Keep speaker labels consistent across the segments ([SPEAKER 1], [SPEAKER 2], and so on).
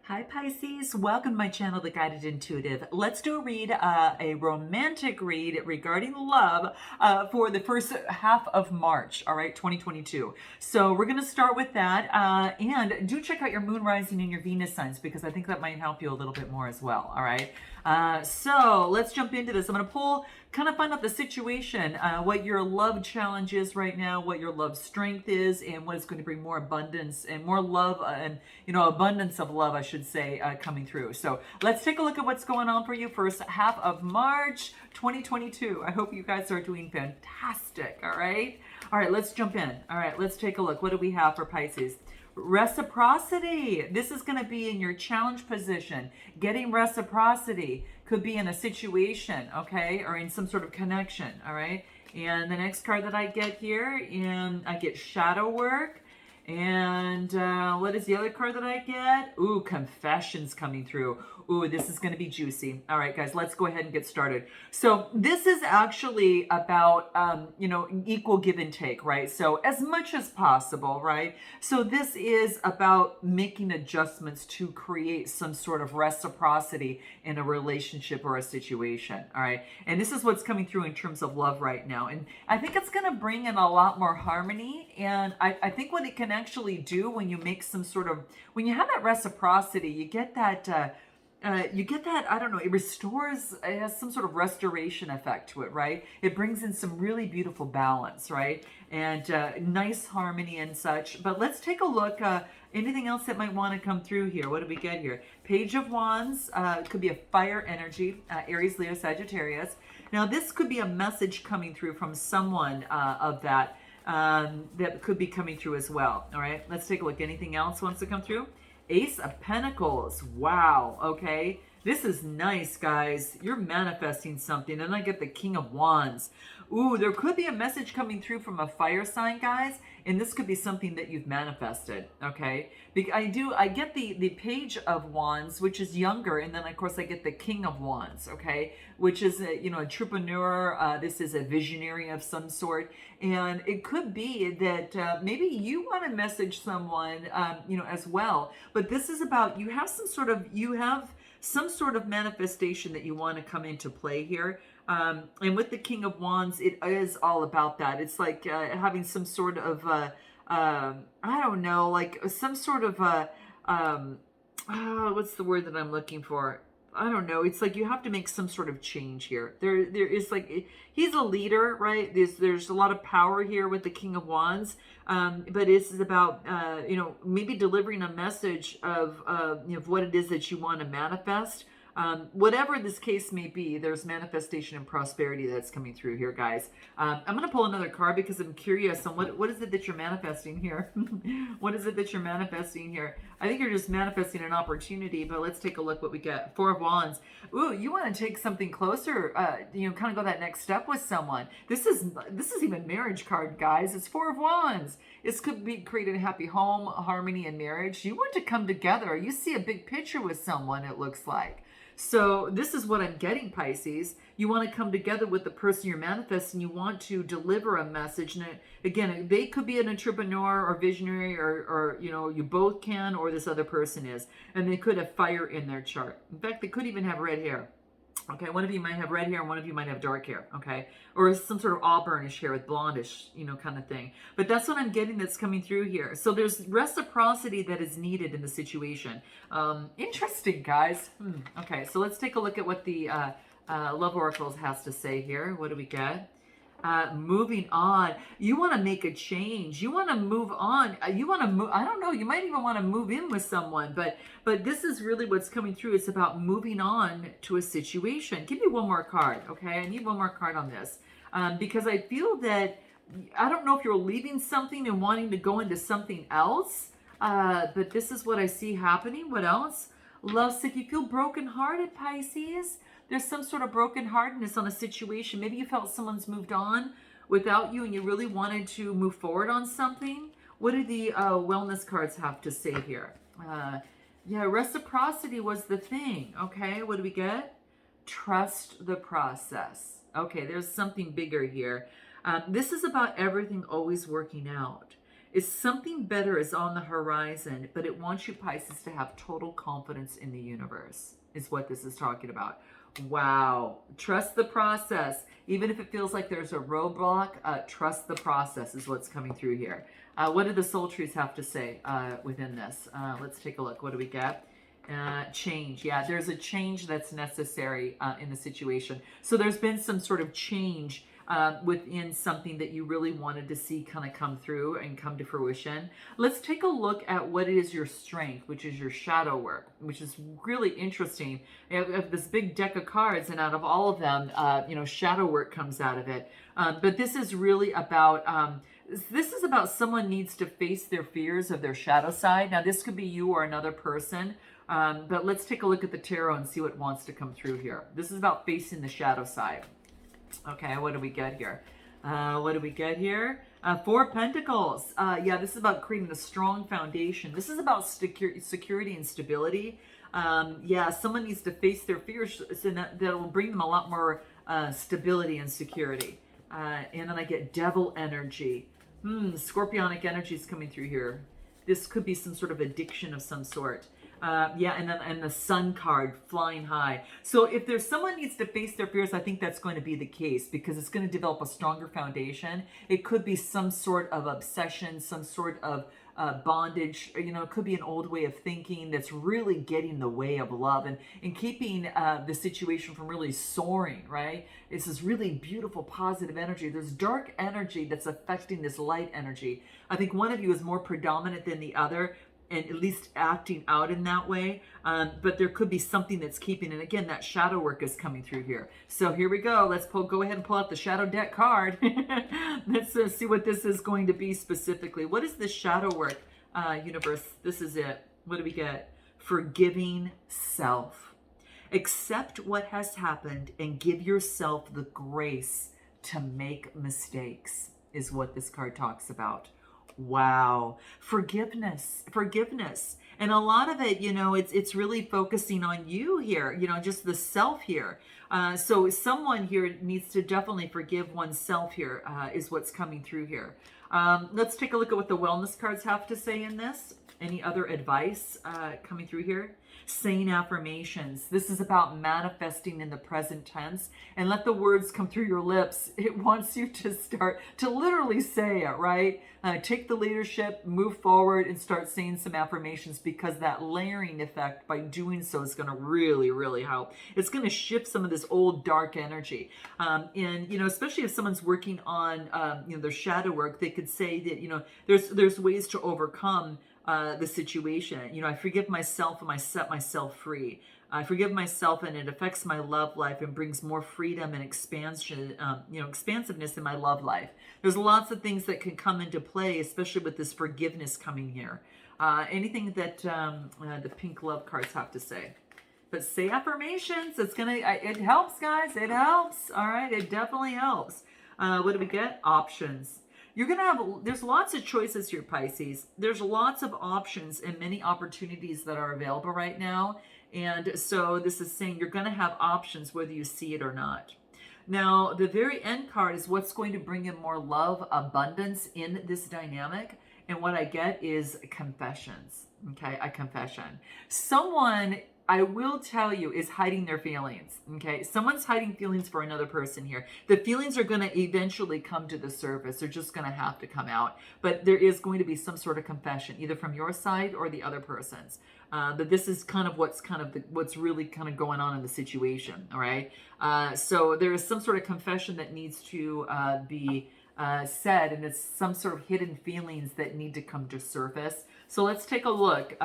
[SPEAKER 1] Hi Pisces, welcome to my channel, The Guided Intuitive. Let's do a romantic read regarding love for the first half of March, all right, 2022. So we're going to start with that, and do check out your moon rising and your Venus signs because I think that might help you a little bit more as well, all right? So let's jump into this. I'm going to pull, kind of find out the situation, what your love challenge is right now, what your love strength is, and what is going to bring more abundance and more love and, abundance of love, I should say, coming through. So let's take a look at what's going on for you first half of March 2022. I hope you guys are doing fantastic. All right. All right. Let's jump in. All right. Let's take a look. What do we have for Pisces? Reciprocity. This is going to be in your challenge position. Getting reciprocity could be in a situation, okay, or in some sort of connection, all right? And the next card that I get here, and I get shadow work. And what is the other card that I get? Ooh, confessions coming through. Ooh, this is going to be juicy. All right, guys, let's go ahead and get started. So this is actually about, equal give and take, right? So as much as possible, right? So this is about making adjustments to create some sort of reciprocity in a relationship or a situation, all right? And this is what's coming through in terms of love right now. And I think it's going to bring in a lot more harmony. And I think what it can actually do when you make some sort of, when you have that reciprocity, you get that, I don't know, it restores, it has some sort of restoration effect to it, right? It brings in some really beautiful balance, right? And nice harmony and such. But let's take a look. Anything else that might want to come through here? What do we get here? Page of Wands. It could be a fire energy, Aries, Leo, Sagittarius. Now, this could be a message coming through from someone of that could be coming through as well. All right, let's take a look. Anything else wants to come through? Ace of Pentacles. Wow. Okay. This is nice, guys. You're manifesting something. And I get the King of Wands. Ooh, there could be a message coming through from a fire sign, guys. And this could be something that you've manifested. Okay. I get the Page of Wands, which is younger. And then, of course, I get the King of Wands. Okay. Which is, entrepreneur. This is a visionary of some sort. And it could be that maybe you want to message someone, as well. But this is about, you have some sort of manifestation that you want to come into play here. And with the King of Wands, it is all about that. It's like having some sort of, I don't know, like some sort of, what's the word that I'm looking for? I don't know. It's like you have to make some sort of change here. There is like, he's a leader, right? There's a lot of power here with the King of Wands. But this is about, maybe delivering a message of what it is that you want to manifest. Whatever this case may be, there's manifestation and prosperity that's coming through here, guys. I'm going to pull another card because I'm curious on what is it that you're manifesting here? What is it that you're manifesting here? I think you're just manifesting an opportunity, but let's take a look what we get. Four of Wands. Ooh, you want to take something closer, kind of go that next step with someone. This is even marriage card, guys. It's Four of Wands. This could be creating a happy home, harmony, and marriage. You want to come together. You see a big picture with someone, it looks like. So this is what I'm getting, Pisces. You want to come together with the person you're manifesting. You want to deliver a message. And again, they could be an entrepreneur or visionary or you both can, or this other person is. And they could have fire in their chart. In fact, they could even have red hair. Okay, one of you might have red hair and one of you might have dark hair, okay? Or some sort of auburnish hair with blondish, kind of thing. But that's what I'm getting that's coming through here. So there's reciprocity that is needed in the situation. Interesting, guys. Okay, so let's take a look at what the Love Oracles has to say here. What do we get? Moving on. You want to make a change. You want to move on. You want to move. I don't know. You might even want to move in with someone, but this is really what's coming through. It's about moving on to a situation. Give me one more card. Okay. I need one more card on this. Because I feel that, I don't know if you're leaving something and wanting to go into something else. But this is what I see happening. What else? Love sick. You feel brokenhearted, Pisces. There's some sort of brokenheartedness on a situation. Maybe you felt someone's moved on without you and you really wanted to move forward on something. What do the wellness cards have to say here? Reciprocity was the thing. Okay, what do we get? Trust the process. Okay, there's something bigger here. This is about everything always working out. is something better is on the horizon, but it wants you, Pisces, to have total confidence in the universe, is what this is talking about. Wow. Trust the process. Even if it feels like there's a roadblock, trust the process is what's coming through here. What do the soul trees have to say within this? Let's take a look. What do we get? Change. Yeah, there's a change that's necessary in the situation. So there's been some sort of change within something that you really wanted to see kind of come through and come to fruition. Let's take a look at what is your strength, which is your shadow work, which is really interesting. You have this big deck of cards, and out of all of them, shadow work comes out of it. But this is really about someone needs to face their fears of their shadow side. Now, this could be you or another person. But let's take a look at the tarot and see what wants to come through here. This is about facing the shadow side. Okay, what do we get here? Four Pentacles. Yeah, this is about creating a strong foundation. This is about security and stability. Yeah, someone needs to face their fears, so that will bring them a lot more stability and security. And then I get Devil energy. Scorpionic energy is coming through here. This could be some sort of addiction of some sort. Yeah, and the Sun card, flying high. So if there's someone needs to face their fears, I think that's going to be the case, because it's going to develop a stronger foundation. It could be some sort of obsession, some sort of bondage. It could be an old way of thinking that's really getting in the way of love and keeping the situation from really soaring, right? It's this really beautiful, positive energy. There's dark energy that's affecting this light energy. I think one of you is more predominant than the other, and at least acting out in that way. But there could be something that's keeping it. Again, that shadow work is coming through here. So here we go. Let's go ahead and pull out the shadow deck card. Let's see what this is going to be specifically. What is the shadow work, universe? This is it. What do we get? Forgiving self. Accept what has happened and give yourself the grace to make mistakes, is what this card talks about. Wow. Forgiveness. And a lot of it, it's really focusing on you here, just the self here. So someone here needs to definitely forgive oneself here, is what's coming through here. Let's take a look at what the wellness cards have to say in this. Any other advice coming through here? Saying affirmations. This is about manifesting in the present tense, and let the words come through your lips. It wants you to start to literally say it, right? Take the leadership, move forward, and start saying some affirmations, because that layering effect by doing so is going to really, really help. It's going to shift some of this old dark energy. And, especially if someone's working on, their shadow work, they could say that, there's ways to overcome the situation. I forgive myself and I set myself free. I forgive myself, and it affects my love life and brings more freedom and expansion, expansiveness in my love life. There's lots of things that can come into play, especially with this forgiveness coming here. Anything that the pink love cards have to say. But say affirmations. It helps, guys. It helps. All right. It definitely helps. What do we get? Options. There's lots of choices here, Pisces. There's lots of options and many opportunities that are available right now. And so this is saying you're going to have options whether you see it or not. Now, the very end card is what's going to bring in more love, abundance in this dynamic. And what I get is confessions. Okay, a confession. Someone, I will tell you, is hiding their feelings. Okay, someone's hiding feelings for another person here. The feelings are going to eventually come to the surface. They're just going to have to come out. But there is going to be some sort of confession, either from your side or the other person's. But this is kind of what's really kind of going on in the situation. All right. So there is some sort of confession that needs to be said, and it's some sort of hidden feelings that need to come to surface. So let's take a look.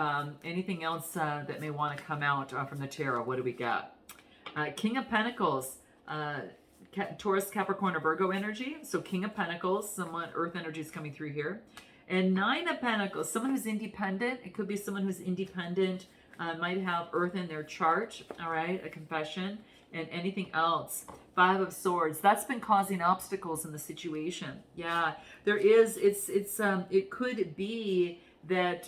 [SPEAKER 1] Anything else that may want to come out from the tarot? What do we got? King of Pentacles, Taurus, Capricorn, or Virgo energy. So King of Pentacles, someone, Earth energy is coming through here. And Nine of Pentacles, someone who's independent. It could be someone who's independent, might have Earth in their chart. All right, a confession. And anything else. Five of Swords. That's been causing obstacles in the situation. Yeah, there is. It could be that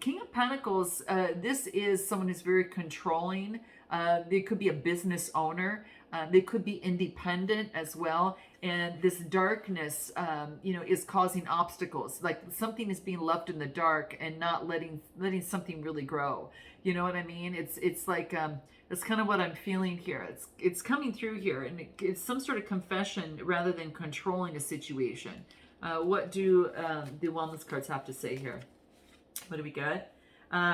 [SPEAKER 1] King of Pentacles, this is someone who's very controlling. They could be a business owner. They could be independent as well. And this darkness, is causing obstacles. Like something is being left in the dark and not letting something really grow. You know what I mean? It's like that's kind of what I'm feeling here. It's coming through here, and it's some sort of confession rather than controlling a situation. What do the wellness cards have to say here? What do we get?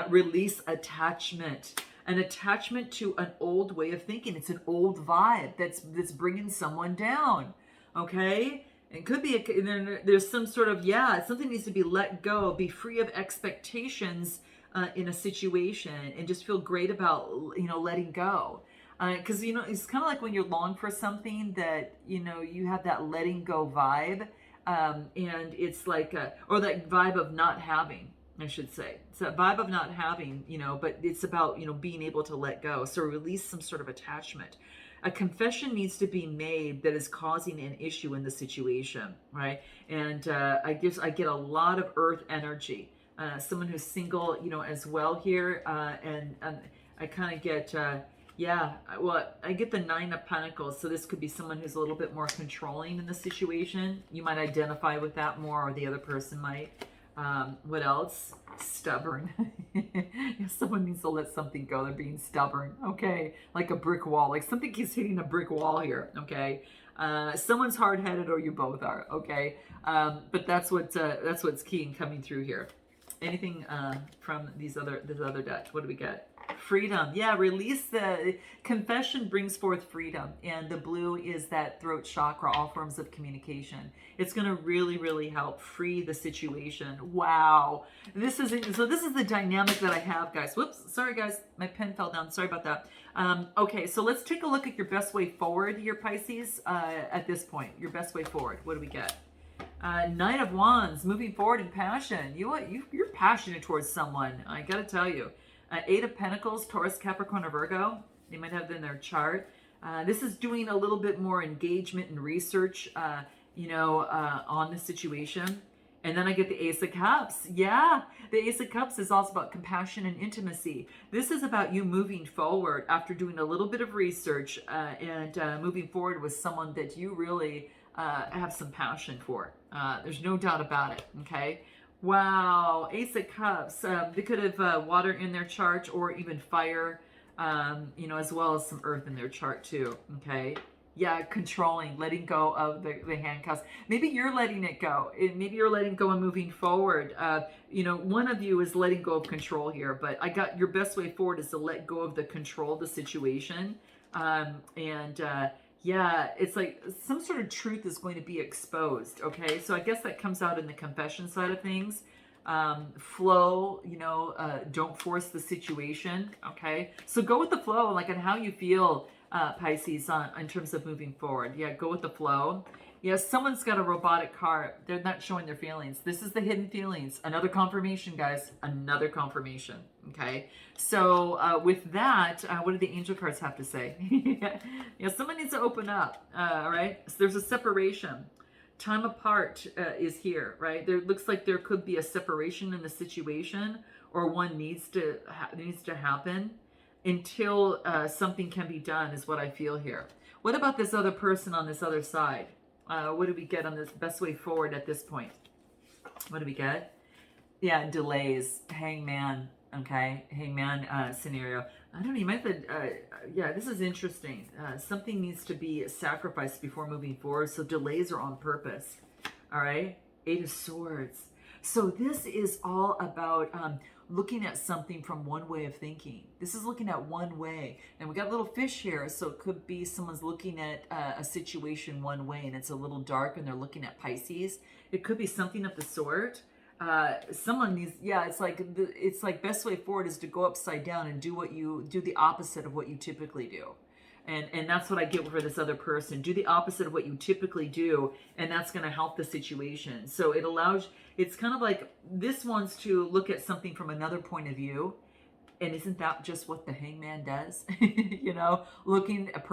[SPEAKER 1] Release attachment. An attachment to an old way of thinking. It's an old vibe that's bringing someone down. Okay? It could be, there's some sort of, something needs to be let go, be free of expectations in a situation, and just feel great about, letting go. Because, it's kind of like when you long for something that, you have that letting go vibe. And it's like, or that vibe of not having, I should say. It's that vibe of not having, but it's about, being able to let go. So release some sort of attachment. A confession needs to be made that is causing an issue in the situation, right? And I get a lot of earth energy. Someone who's single, as well here. And I kind of get, I get the 9 of Pentacles. So this could be someone who's a little bit more controlling in the situation. You might identify with that more, or the other person might. What else? Stubborn. Someone needs to let something go. They're being stubborn. Okay. Like a brick wall. Like something keeps hitting a brick wall here. Okay. Someone's hard-headed, or you both are. Okay. But that's what's key in coming through here. Anything from this other deck? What do we get? Freedom. Yeah, release. The confession brings forth freedom, and the blue is that throat chakra, all forms of communication. It's going to really, really help free the situation. Wow. This is the dynamic that I have, guys. Whoops. Sorry, guys. My pen fell down. Sorry about that. Okay, so let's take a look at your best way forward here, Pisces, at this point. Your best way forward. What do we get? Knight of Wands, moving forward in passion. You're passionate towards someone. I got to tell you. 8 of Pentacles, Taurus, Capricorn, or Virgo. They might have it in their chart. This is doing a little bit more engagement and research, on the situation. And then I get the Ace of Cups. Yeah, the Ace of Cups is also about compassion and intimacy. This is about you moving forward after doing a little bit of research and moving forward with someone that you really have some passion for. There's no doubt about it, okay? Wow, Ace of Cups. They could have water in their chart, or even fire, as well as some earth in their chart too, okay? Yeah, controlling, letting go of the handcuffs. Maybe you're letting it go. Maybe you're letting go and moving forward. One of you is letting go of control here, but I got your best way forward is to let go of the control of the situation. It's like some sort of truth is going to be exposed, okay? So I guess that comes out in the confession side of things. Flow, don't force the situation, okay? So go with the flow, like on how you feel, Pisces, in terms of moving forward. Yeah, go with the flow. Yeah, someone's got a robotic car. They're not showing their feelings. This is the hidden feelings. Another confirmation, guys. Another confirmation. Okay. So with that, what do the angel cards have to say? Yeah, someone needs to open up. All right. So there's a separation. Time apart is here, right? There looks like there could be a separation in the situation, or one needs to happen until something can be done, is what I feel here. What about this other person on this other side? What do we get on this best way forward at this point? What do we get? Yeah, delays. Hangman. Okay, hangman scenario. I don't know, you might have this is interesting. Something needs to be sacrificed before moving forward, so delays are on purpose. All right, 8 of Swords. So this is all about looking at something from one way of thinking. This is looking at one way. And we got a little fish here, so it could be someone's looking at a situation one way and it's a little dark and they're looking at Pisces. It could be something of the sort. Someone needs, it's like best way forward is to go upside down and do the opposite of what you typically do. And that's what I get for this other person. Do the opposite of what you typically do, and that's going to help the situation. So it allows, it's kind of like this wants to look at something from another point of view. And isn't that just what the hangman does? Looking at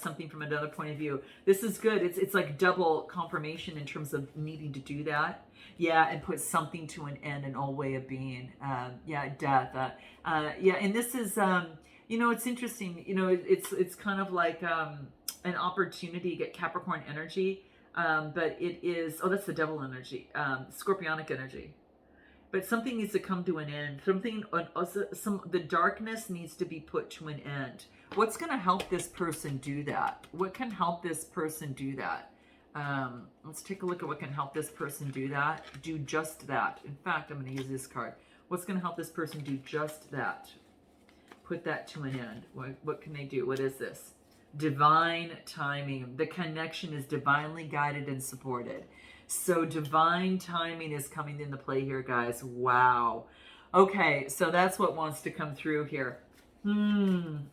[SPEAKER 1] something from another point of view. This is good. It's like double confirmation in terms of needing to do that. Yeah, and put something to an end, an old way of being. Death. And this is, You know, it's interesting. You know, it's kind of like an opportunity to get Capricorn energy, but it is, oh, that's the devil energy, Scorpionic energy. But something needs to come to an end. The darkness needs to be put to an end. What's going to help this person do that? What can help this person do that? Let's take a look at what can help this person do that. Do just that. In fact, I'm going to use this card. What's going to help this person do just that? Put that to an end. What can they do? What is this? Divine timing. The connection is divinely guided and supported. So divine timing is coming into play here, guys. Wow. Okay, so that's what wants to come through here.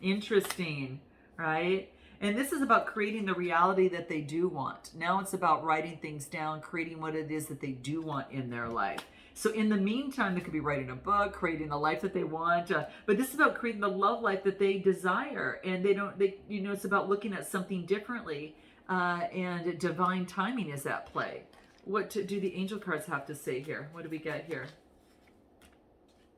[SPEAKER 1] Interesting, right? And this is about creating the reality that they do want. Now it's about writing things down, creating what it is that they do want in their life. So in the meantime, they could be writing a book, creating the life that they want. But this is about creating the love life that they desire. And it's about looking at something differently. And divine timing is at play. What do the angel cards have to say here? What do we get here?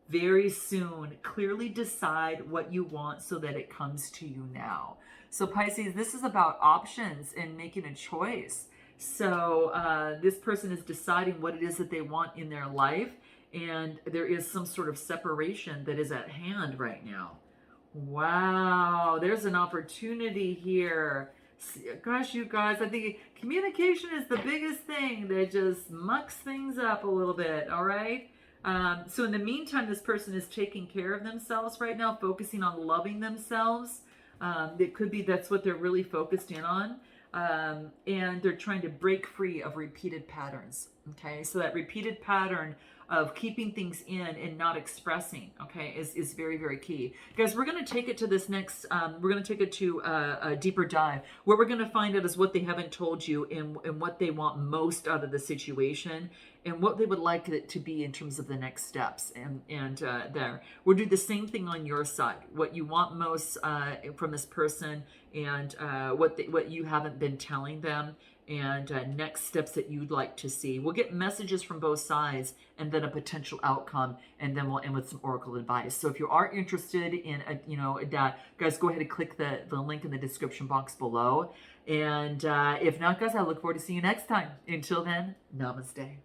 [SPEAKER 1] Very soon, clearly decide what you want so that it comes to you now. So Pisces, this is about options and making a choice. So this person is deciding what it is that they want in their life, and there is some sort of separation that is at hand right now. Wow, there's an opportunity here. Gosh, you guys, I think communication is the biggest thing that just mucks things up a little bit, all right? So in the meantime, this person is taking care of themselves right now, focusing on loving themselves. It could be that's what they're really focused in on. And they're trying to break free of repeated patterns. Okay, so that repeated pattern of keeping things in and not expressing, okay, is very, very key. Guys, we're going to take it to this next, we're going to take it to a deeper dive. What we're going to find out is what they haven't told you and what they want most out of the situation and what they would like it to be in terms of the next steps. And there, we'll do the same thing on your side. What you want most from this person and what you haven't been telling them, and next steps that you'd like to see. We'll get messages from both sides and then a potential outcome, and then we'll end with some oracle advice. So if you are interested in that, guys, go ahead and click the link in the description box below. And if not, guys, I look forward to seeing you next time. Until then, namaste.